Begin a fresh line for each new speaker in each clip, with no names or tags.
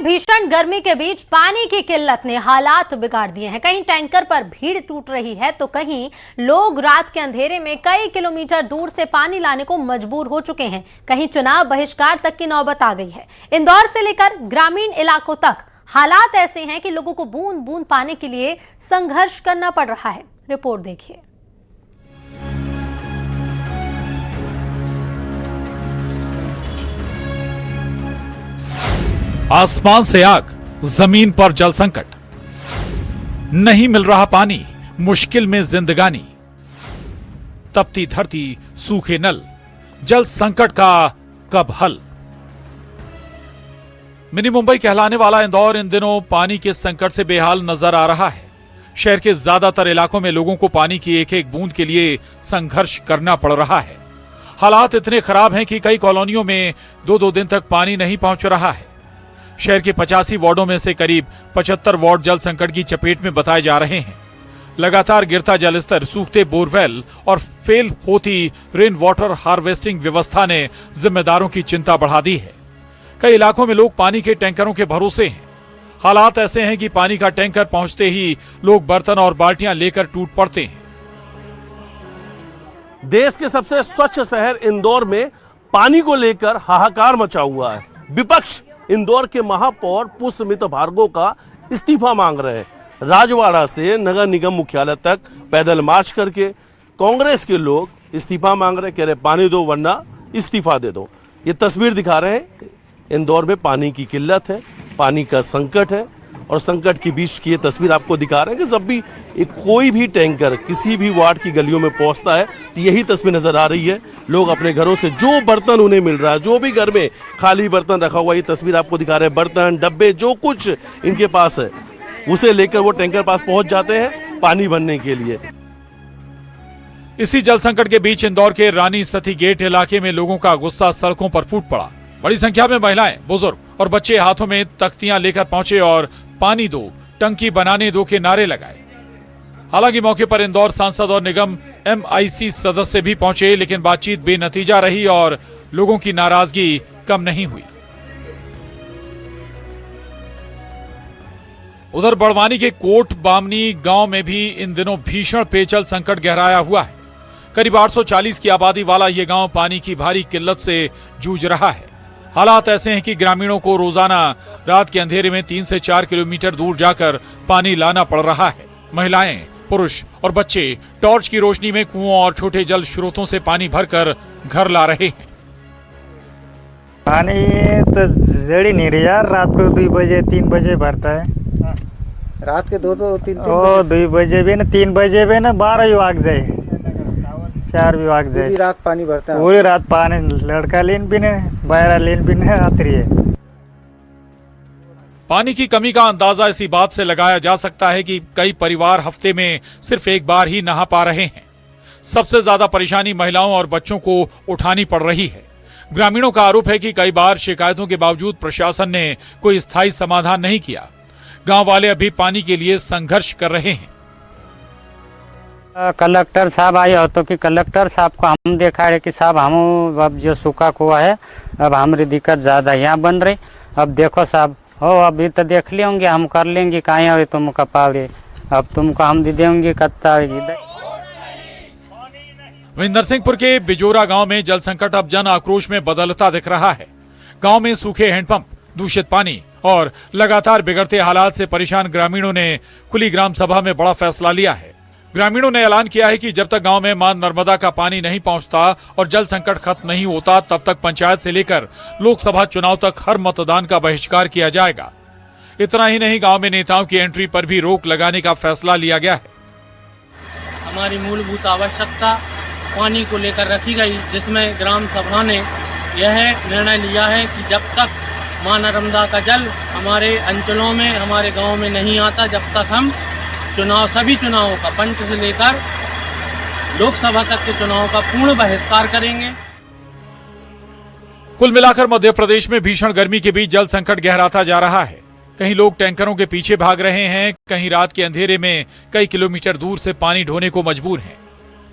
में भीषण गर्मी के बीच पानी की किल्लत ने हालात बिगाड़ दिए हैं। कहीं टैंकर पर भीड़ टूट रही है तो कहीं लोग रात के अंधेरे में कई किलोमीटर दूर से पानी लाने को मजबूर हो चुके हैं। कहीं चुनाव बहिष्कार तक की नौबत आ गई है। इंदौर से लेकर ग्रामीण इलाकों तक हालात ऐसे हैं कि लोगों को बूंद बूंद पाने के लिए संघर्ष करना पड़ रहा है। रिपोर्ट देखिए।
आसमान से आग, जमीन पर जल संकट, नहीं मिल रहा पानी, मुश्किल में जिंदगानी, तपती धरती, सूखे नल, जल संकट का कब हल। मिनी मुंबई कहलाने वाला इंदौर इन दिनों पानी के संकट से बेहाल नजर आ रहा है। शहर के ज्यादातर इलाकों में लोगों को पानी की एक एक बूंद के लिए संघर्ष करना पड़ रहा है। हालात इतने खराब हैं कि कई कॉलोनियों में 2-2 दिन तक पानी नहीं पहुंच रहा है। शहर के 85 वार्डों में से करीब 75 वार्ड जल संकट की चपेट में बताए जा रहे हैं। लगातार गिरता जलस्तर, सूखते बोरवेल और फेल होती रेन वाटर हार्वेस्टिंग व्यवस्था ने जिम्मेदारों की चिंता बढ़ा दी है। कई इलाकों में लोग पानी के टैंकरों के भरोसे हैं। हालात ऐसे हैं कि पानी का टैंकर पहुंचते ही लोग बर्तन और बाल्टियां लेकर टूट पड़ते हैं।
देश के सबसे स्वच्छ शहर इंदौर में पानी को लेकर हाहाकार मचा हुआ है। विपक्ष इंदौर के महापौर पुष्पमित्र भार्गव का इस्तीफा मांग रहे हैं। राजवाड़ा से नगर निगम मुख्यालय तक पैदल मार्च करके कांग्रेस के लोग इस्तीफा मांग रहे हैं, कह रहे पानी दो वरना इस्तीफा दे दो। ये तस्वीर दिखा रहे हैं। इंदौर में पानी की किल्लत है, पानी का संकट है और संकट के बीच की ये तस्वीर आपको दिखा रहे हैं कि जब भी कोई भी टैंकर किसी भी वार्ड की गलियों में पहुंचता है तो यही तस्वीर नजर आ रही है। लोग अपने घरों से जो बर्तन उन्हें मिल रहा है, जो भी घर में खाली बर्तन रखा हुआ, ये तस्वीर आपको दिखा रहे हैं। बर्तन, डब्बे, जो कुछ इनके पास है उसे लेकर वो टैंकर पास पहुंच जाते हैं पानी भरने के लिए।
इसी जल संकट के बीच इंदौर के रानी सती गेट इलाके में लोगों का गुस्सा सड़कों पर फूट पड़ा। बड़ी संख्या में महिलाएं, बुजुर्ग और बच्चे हाथों में तख्तियां लेकर पहुंचे और पानी दो, टंकी बनाने दो के नारे लगाए। हालांकि मौके पर इंदौर सांसद और निगम MIC सदस्य भी पहुंचे, लेकिन बातचीत बेनतीजा रही और लोगों की नाराजगी कम नहीं हुई। उधर बड़वानी के कोट बामनी गांव में भी इन दिनों भीषण पेयजल संकट गहराया हुआ है। करीब 840 की आबादी वाला ये गांव पानी की भारी किल्लत से जूझ रहा है। हालात ऐसे हैं कि ग्रामीणों को रोजाना रात के अंधेरे में 3 से 4 किलोमीटर दूर जाकर पानी लाना पड़ रहा है। महिलाएं, पुरुष और बच्चे टॉर्च की रोशनी में कुओं और छोटे जल स्रोतों से पानी भरकर घर ला रहे हैं।
पानी तो जड़ी नहीं रही यार। रात को 2 बजे 3 बजे भरता है।
रात के 2-3
2 बजे भी ना 3 बजे भी ना 12 ही वाग जाए, 4 भी वाग जाए।
पूरी रात पानी भरता है।
पूरी रात पानी, लड़का लेन भी नहीं, बाहर लेन भी नहीं आती है।
पानी की कमी का अंदाजा इसी बात से लगाया जा सकता है कि कई परिवार हफ्ते में सिर्फ एक बार ही नहा पा रहे हैं। सबसे ज्यादा परेशानी महिलाओं और बच्चों को उठानी पड़ रही है। ग्रामीणों का आरोप है कि कई बार शिकायतों के बावजूद प्रशासन ने कोई स्थायी समाधान नहीं किया। गांव वाले अभी पानी के लिए संघर्ष कर रहे हैं।
कलेक्टर साहब आए हो तो कि कलेक्टर साहब को हम देखा है कि साहब हम अब जो सूखा कुआ है अब हमारी दिक्कत ज़्यादा यहाँ बन रही। अब देखो साहब हो अभी तो देख लेंगे, हम कर लेंगे कहीं हो तुमका पावे, अब तुमको हम दे देंगे कत्ता।
वहीं नरसिंहपुर के बिजोरा गांव में जल संकट अब जन आक्रोश में बदलता दिख रहा है। गांव में सूखे हैंडपंप, दूषित पानी और लगातार बिगड़ते हालात से परेशान ग्रामीणों ने खुली ग्राम सभा में बड़ा फैसला लिया है। ग्रामीणों ने ऐलान किया है कि जब तक गांव में मां नर्मदा का पानी नहीं पहुंचता और जल संकट खत्म नहीं होता तब तक पंचायत से लेकर लोकसभा चुनाव तक हर मतदान का बहिष्कार किया जाएगा। इतना ही नहीं, गांव में नेताओं की एंट्री पर भी रोक लगाने का फैसला लिया गया है।
हमारी मूलभूत आवश्यकता पानी को लेकर रखी गई, जिसमें ग्राम सभा ने यह निर्णय लिया है कि जब तक मां नर्मदा का जल हमारे अंचलों में, हमारे गाँव में नहीं आता, जब तक हम सभी चुनावों का, पंच से लेकर लोकसभा तक के चुनाव का पूर्ण बहिष्कार करेंगे।
कुल मिलाकर मध्य प्रदेश में भीषण गर्मी के बीच जल संकट गहराता जा रहा है। कहीं लोग टैंकरों के पीछे भाग रहे हैं, कहीं रात के अंधेरे में कई किलोमीटर दूर से पानी ढोने को मजबूर हैं,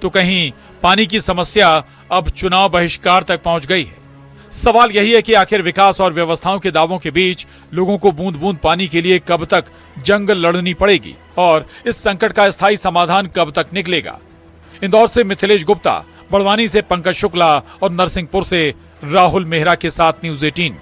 तो कहीं पानी की समस्या अब चुनाव बहिष्कार तक पहुंच गई है। सवाल यही है कि आखिर विकास और व्यवस्थाओं के दावों के बीच लोगों को बूंद बूंद पानी के लिए कब तक जंग लड़नी पड़ेगी और इस संकट का स्थायी समाधान कब तक निकलेगा। इंदौर से मिथिलेश गुप्ता, बड़वानी से पंकज शुक्ला और नरसिंहपुर से राहुल मेहरा के साथ न्यूज़ 18।